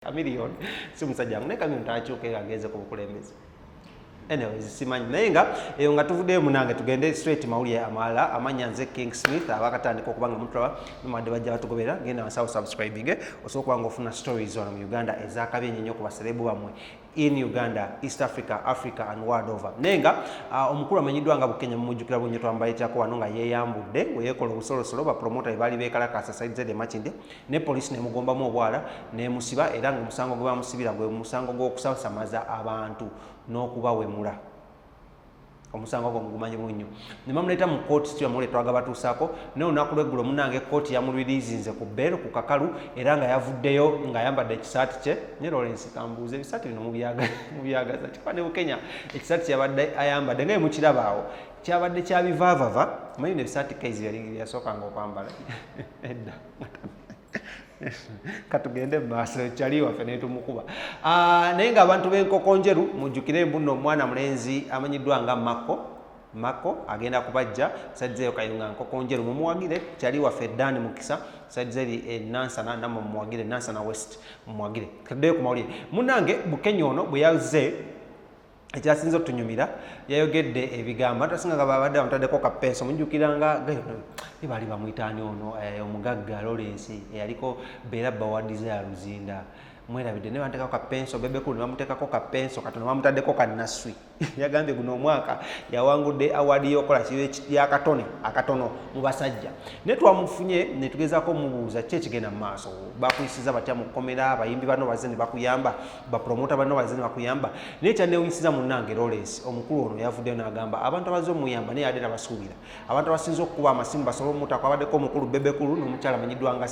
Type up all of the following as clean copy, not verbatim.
A million si musajja naye kamyuta akyuke ageze ku bukulembeze. Anyways simanyi naye nga eyo nga tuvuddeyo munange tugende straight mawulire amalala amanya nze King Smith abakatandika okubanga mutulaba mumadde bajja batugobera genda wansawo subscribing osobola kubanga ofuna stories wano mu Uganda ezakabi ennyo ku baserebu bammwe in Uganda, East Africa, Africa and world over. Nenga omukulu amanyiddwa nga Bukenya mumujjukira bunyo twambayitako wano nga yeeyambudde weyekola obusolosolo ba promoter ebali beekalakasa side de Makindye ne police ne mugombamu obwala ne musiba era nga omusango gwe bamusibira gwe musango gw'okusasamaza abantu n'okubawemula. Omusango gwo mugumanyi bunyo ne bamuleta mu court tuyamule twaga batuusako ne olunaku lw'eggulo munange court yamulwirizinze ku bbeero ku kakalu era nga yavuddeyo nga ayambadde ekisaati kye ne Lawrence kambuuza ebisaati bino mubyagaza kifane Bukenya ekisaati kyabadde ayambadde nga mukirabaawo kyabadde kyabivaavava manyi n'ebisaati kaizi yasookanga okwambala edda katugende maaso kyali waffe ne tumukuba naye nga abantu b'enkoko njeru mujjukire mbuno omwana mulenzi amanyiddwa nga Mako agenda kubajja sadzeyo kayunga nkoko njeru mumuwagire kyali waffe Dan Mukisa sadzeri Nansana namwe mumuwagire Nansana West mumuwagire kaddeyo ku mawulire munange Bukenya ono bwe yazze ekyasinza otunyumira yayogedde ebigambo atasinga nga babadde bamutaddeko kapenso mujjukiranga bali bamuyitaani ono omugagga Lawrence eyaliko beera bawadiza ya Luzinda mwerabidde ne banteekako kapenso bebekulu ne bamuteekako kapenso katono bamutaddeko kannaswi yagambye guno omwaka yawangudde awadi y'okola yakatone akatono mu basajja ne twamufunye ne tugezaako mubuuza ki ekigenda mu maaso bakuyisiza batya mu kkomera abayimbi bano bazze ne bakuyamba bapromota bano bazze ne bakuyamba naye kyanneewunyisiza munnange Lawrence omukulu ono yavuddeyo n'agamba abantu abazze omuyamba naye ate nabasuubira abantu abasinza okukuba amasimu basobole omutako abaddeko omukulu bebekulu n'omukyala amanyiddwa nga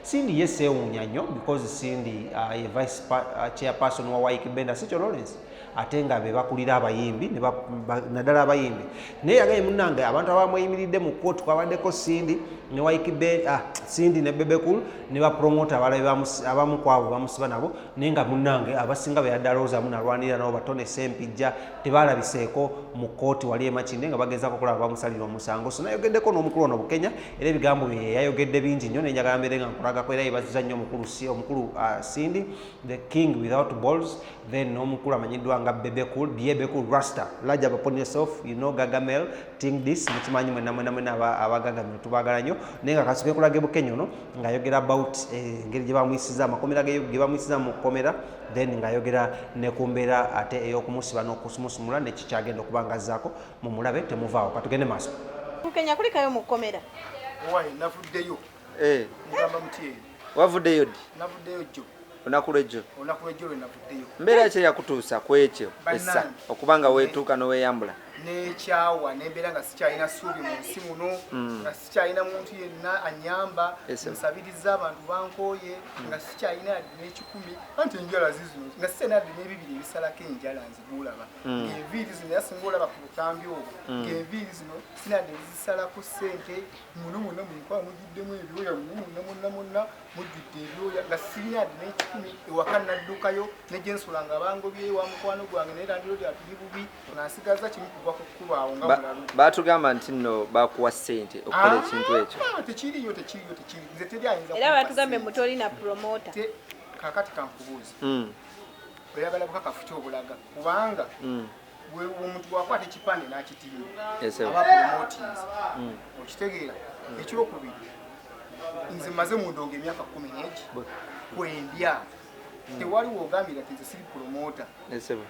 Cindy yeseewuunya nnyo because Cindy ye vice chairperson wa Waiki Benda sicho Lawrence ate nga be bakulira abayimbi naddala abayimbi naye yagaye munnange abantu abamweyimiridde mu kooti kwabaddeko Cindy ne Waiki Benda Cindy ne bebekulu ne bapromota abamu kwabo bamusiba nabo naye nga munnange abasinga be yaddalooza munalwanira nabo batone sempijja tebalabiseeko mu kooti wali e Makindye nga bagezaako okulaba bamusalira omusango so nayogeddeko n'omukulu ono Bukenya era ebigambo bye yayogedde bingi nnyo naye njagala mbeere nga nkulagako era yebaziza nnyo omukulu Cindy the king without balls then n'omukulu amanyiddwa nga Bebekul Rasta large upon yourself you know Gagamel think this mukimanyi mwena abagagamel tubagala nnyo naye nga kasooke kulage Bukenya ono ng'ayogera about engeri gye bamuyisiza amakomera ge bamuyisiza mu kkomera then ng'ayogera ne ku mbeera ate ey'okumusiba n'okumusumula nekikyagenda okubangazzaako mu mulabe temuvaawo katugende maaso Bukenya kulikayo mu kkomera navuddeyo ngamba mutyeri wavuddeyo ddi navuddeyo jjo olunaku lw'ejjo lwe navuddeyo mbeera ki yakutuusa ku ekyo essa okubanga weetuuka n'oweeyambula n'ekyawa nembeera nga sikyalina ssuubi mu nsi muno nga sikyalina muntu yenna anyamba nsabiriza abantu bankooye nga sikyalina yadde n'ekikumi anti enjala zizino nga sisena yadde n'ebibiri ebisalako enjala nziguulaba ng'enviiri zino era singa olaba ku butambi obwo ng'enviiri zino sinadde zisalako ssente muno munkwaa mujjuddemu ebyoya monna mujjudde ebyoya nga sirina yadde n'ekikumi ewaka naddukayo ne gye nsula nga bangobye wa mukwano gwange naye landiro lyatuli bubi nansigaza kimu kuva ku kkubo awo nga mulalu baatugamba nti nno bakuwa ssente okukola ekintu ekyo tekiriyo nze teri ayinza era batugambe mutolina promota kakati kankubuuza oyagala bukakafu kyobulaga kubanga omuntu wakwata ekipande n'akitimba aba promotinze okitegeera ekyokubiri nze maze mu ndongo emyaka 10 kwendya tewaliwo ogambira nti nze siri promota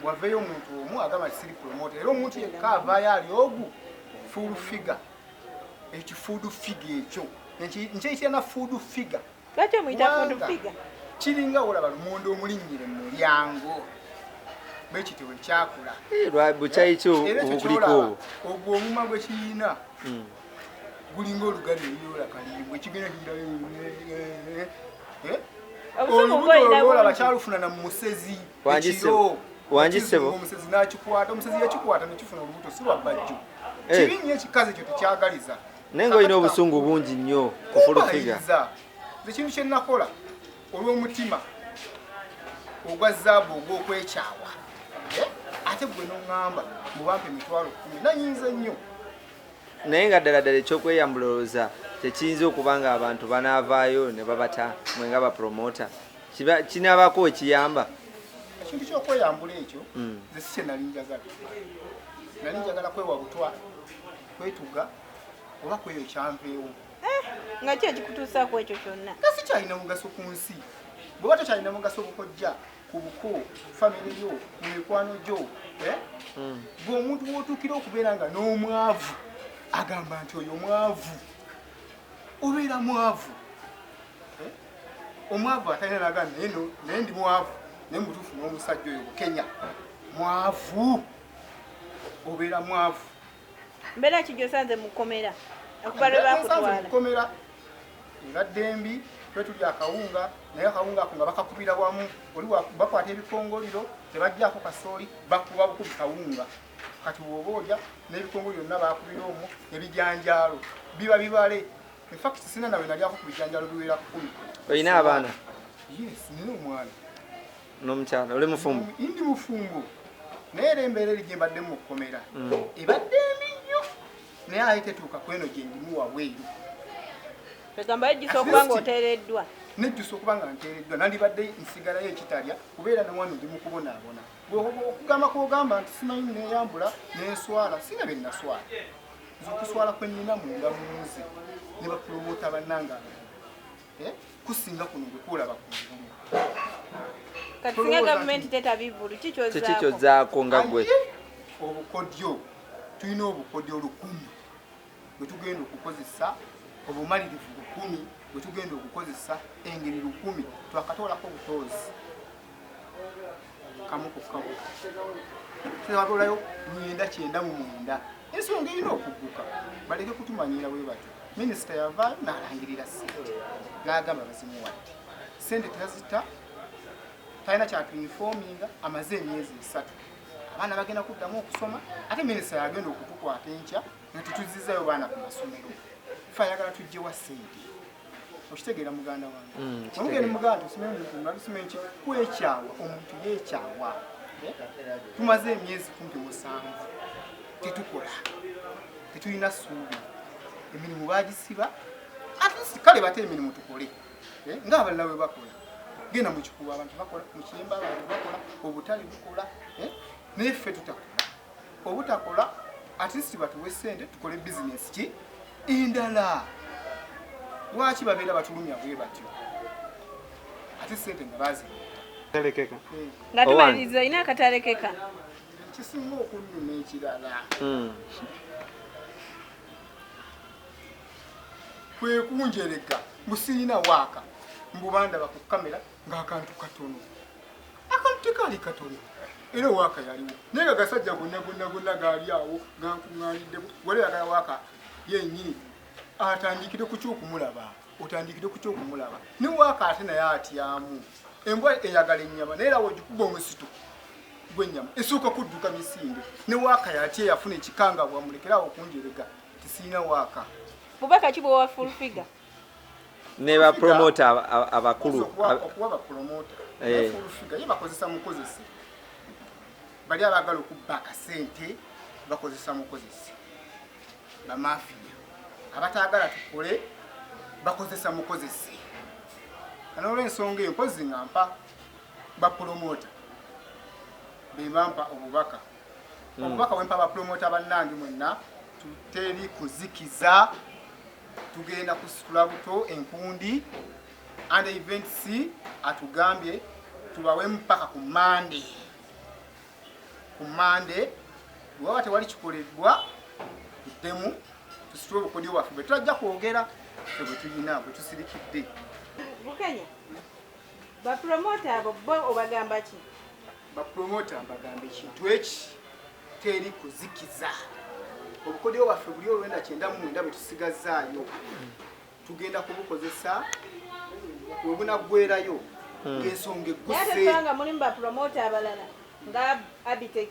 waveyo omuntu omu agamba nti siri promota era omuntu yekka avaayo ali ogu full figure ekifuudu figure ekyo nkyeyitira na fuudu figure lwaki omuyita fuudu figure kiringa olaba lumonde omulinnyire mu mulyango bwekityo bwe kyakula bukyayikyo obukuliko ogwo omuma gwe kiyina gulinga olugalo eriyola kalimbwe ekigenda olaba kyalufuna na musezi ekiro omusezi n'akikwata omusezi yakikwata nekifuna olubuto si lwa bajjo kirinnya ekikazi ekyo tekyagaliza naye nga olina obusungu bungi nnyo kufulufiga ekintu kye nakola olw'omutima ogwa zaabu ogw'okwekyawa ate gwe n'oŋŋamba mubampa emitwalo 10 nanyinza nnyo naye nga ddala ekyokweyambulooza tekiyinza okuba nga abantu banaavaayo ne babata mwe nga bapromota kinaabako ekiyamba ekintu kyokweyambula ekyo nze si kye nali njagala kwewa butwa kwetuga oba kweyo kyanveewo nga ki ekikutuusaako ekyo kyonna nga si kyalina mugaso ku nsi bweba tokyalina mugaso bukojja ku buko famire yo mu mikwano gyo gwe omuntu wootuukira okubeera nga n'omwavu agamba nti oyo mwavu obeera mwavu omwavu atalina nagamba naye ndi mwavu naye mutuufu n'omusajja oyo bukenya mwavu obeera mwavu mbeera ki gy'osanze mu kkomera okuba lwe bakutwala mukomera ngadde mbi twetulya akawunga naye akawunga ako nga bakakubira wamu oli bakwata ebikongoliro tebajjako kasooli bakuba bukubi kawunga kati bw'oba olya n'ebikongoliro byonna bakubira omwo ebijanjaalo biba bibale infact sina nawe nalyako ku bijanjaalo biwera 10 olina abaana yes nina omwana n'omukyala oli mufumbo ndi mufumbo naye era embeera eri gye mbaddemu mu kkomera ebadde embi nnyo naye aye tetuuka kweno gye ndimu wabweru egamba ejjusa okuba nga oteereddwa nejjusa okuba nga nteereddwa nandibadde nsigalayo ekitalya kubeera namwana ndi mu kubonaabona okugamba kwogamba nti simanyi neeyambula nenswala sina bye nnaswala nze okuswala kwe nnina munda munze ne bapromota bannanga kusinga kuno gwe kuolaba ku ngulu kati singa gavumenti tetabivulu kikyozaako nga gwe obukodyo tulina obukodyo 100 bwe tugenda okukozesa obumalirivu 10 bwe tugenda okukozesa engeri 10 twakatoolako obutoozi kamu kukabu tebabulayo 999 ensonga erina okugguka baleke kutumanyira bwe batyo minisita yavaayo n'alangirira ssente n'agamba bazimuwadde ssente tazita talina kyatuyinfoominga amaze emyezi 3 abaana bagenda kuddamu okusoma ate minisita yagenda okutukwata enkya nga tutuzizayo baana ku masomero fe ayagala tujjewa ssente okitegeera muganda wange omugeni muganda tusomere mutunga tusomere nki kwekyawa omuntu yeekyawa tumaze emyezi 17 tetukola tetulina ssuubi emirimu bagisiba atleast kale bate emirimu tukole ng'abalala bwe bakola genda mu kikuba abantu bakola mu kiyemba abantu bakola obutali bukola naye ffe tutakola obutakola atleast batuwe ssente tukole bizinesi ki endala lwaki babeera batulumya bwe batyo ate ssente nga talekeka nga tumaliriza olina akatalekeka kisinga okunnuma ekirala kwe kunjereka musiina waaka mbubanda baku kamera ng'akantu katono akantu tekali katono era waaka yaliwo naye nga gasajja gonna gaali awo gankuŋŋaaniddemu wali yagala waaka yennyini atandikire ku kyokumulaba otandikire ku kyokumulaba ne waaka ate naye atyamu embwa eyagala ennyama naye era wogikuba omusito gw'ennyama esooka kudduka misinde ne waaka yatye yafuna ekikanga bwamulekerawo okunjereka tisiina waaka bubaka ki bwewa full figure ne bapromota abakulu okuwa bapromota full figure ye bakozesa mukozese bali abagala okubba akasente bakozesa mukozese bamafiya abataagala tukole bakozesa mukozese kanolw'ensonga eyo mpozi nga mpa bapromota bebampa obubaka obubaka bwempa bapromota bannange mwenna tuteri kuzikiza tugenda kusitula buto enkundi and events atugambye tubawe mpaka ku Monday bwaba tewali kikoleddwa tuddemu tusitule obukodyo bwaffe bwe tulajja kwogera bwe tulina bwe tusirikidde Bukenya bapromota abo bo obagamba ki bapromota mbagamba ekintu eki teri kuzikiza obukodyo bwaffe buli olwenda 99 bwe tusigazaayo tugenda kubukozesa webunaggwerayo ng'ensonga egguse yatesanga mulimu bapromota abalala nga Abitex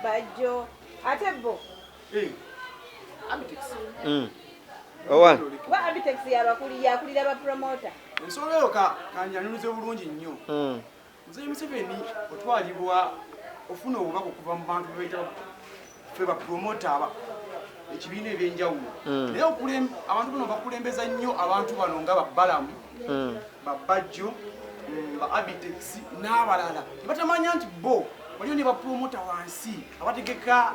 Bajjo ate bo Abitex wa Abitex yakulira bapromota ensonga eyo kanjanyuluze bulungi nnyo nze Museveni otwalibwa ofuna obubaka okuva mu bantu bebayita ffe bapromota ekibiina ebyenjawulo naye abantu bano bakulembeza nnyo abantu bano nga babbalamu babbajjo ba Abitex n'abalala tebatamanya nti bo waliyo ne bapromota wansi abategeka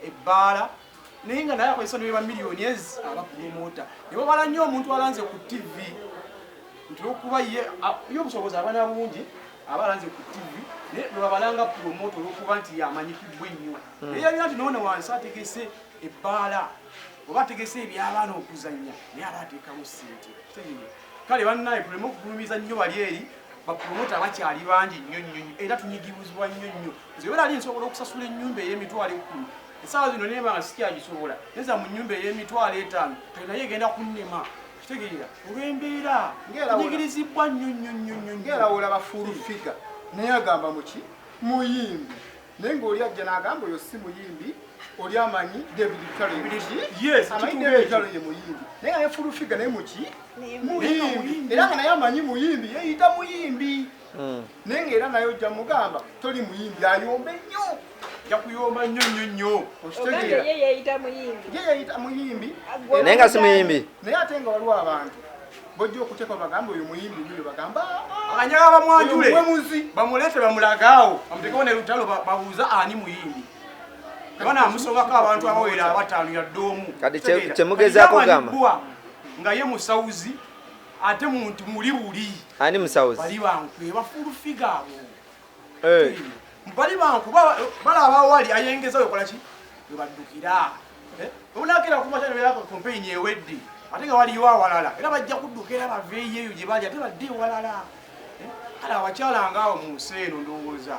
ebbaala naye nga naye akozesa ne ba millionaires abapromota ne babala nnyo omuntu alanze ku TV nti okuba ye obusobozi abaana bungi abalanze ku TV naye lwabalanga promota olwokuba nti yamanyikibwa ennyo naye yalina nti noona wansi ategese ebbaala oba ategese ebyabaana okuzannya naye aba ateekamu ssente kale bannaye tuleme okugulumiza nnyo bali eri bapromota abakyali bangi nnyo era tunyigibuzibwa nnyo nze wera ali nsobola okusasula ennyumba ey'emitwalo 10 essaawa zino naye nga sikyagisobola neza mu nnyumba ey'emitwalo 5 naye egenda kunnema kitegeera olw'embeera nyigirizibwa nnyo ng'erawula bafuulu figa naye agamba muki muyimbi naye ng'oli ajja n'agamba oyo si muyimbi oli amanyi David Talo amanyi David Talo ye muyimbi naye nga ne fuulu figa naye muki muyimbi era nga naye amanyi muyimbi yeeyita muyimbi naye ng'era naye ojja mugamba toli muyimbi ayombe nnyo yakuyomba nnyo okitegeera ye yeeyita muyimbi ye yeeyita muyimbi naye nga si muyimbi naye ate nga waliwo abantu bojja okuteeka bagamba oyo muyimbi nyo bagamba anyaga bamwanjule mwemuzi bamuleete bamulagaawo bamutekewo ne lutalo babuuza ani muyimbi bana amusongako abantu abawera 5 yadde omu kati kyemugezaako gamba nga ye musawuzi ate muntu muli buli ani musawuzi bali bankwe bafuulu figa abo bali banku balaba wali ayengeza okola ki webaddukira obunakera kumaca nebeerako campaign ewedde ate nga waliyo awalala era bajja kuddukira baveeyo eyo gye bali ate badde ewalala kale abakyala ngaawo mu nsi eno ndowooza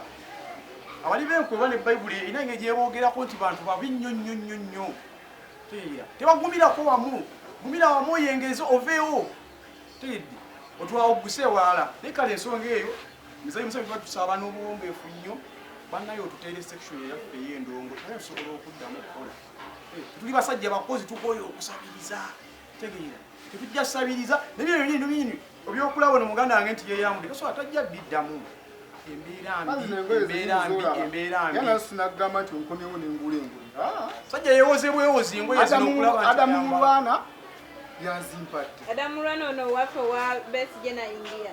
abali benkuba ne bayibuli erina engeri gyeboogerako nti bantu babi nnyo tebagumirako wamu gumira wamu oyengeze oveewo tegedde otwawo guse ewalala naye kale ensonga eyo mizayi musabi batusaba n'obuwombeefu nnyo bannayo otuteere section eyaffe ey'endongo naye tusobola okuddamu okukola tuli basajja bakozi tukoyo okusabiriza tegeera tetujja sabiriza nebyo bintu ebyokulaba no muganda wange nti yeyambudde so atajja biddamu embeera mbi sinagamba nti onkomyewo nengula engula sajja yewozebwewozi engoye zinokulaba adamu mulwana yazimpadde Adamu Lwana ono waffe wa Besigye na India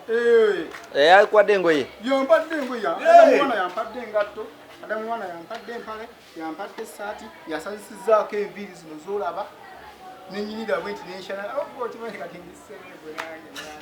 yakwadde engoye yampadde engoye Adamu Lwana yampadde engatto Adamu Lwana yampadde empale yampadde essaati yasazisizaako enviiri zino z'olaba nenyinira bwe nti nenshana okimanyi kati ndiseewe nange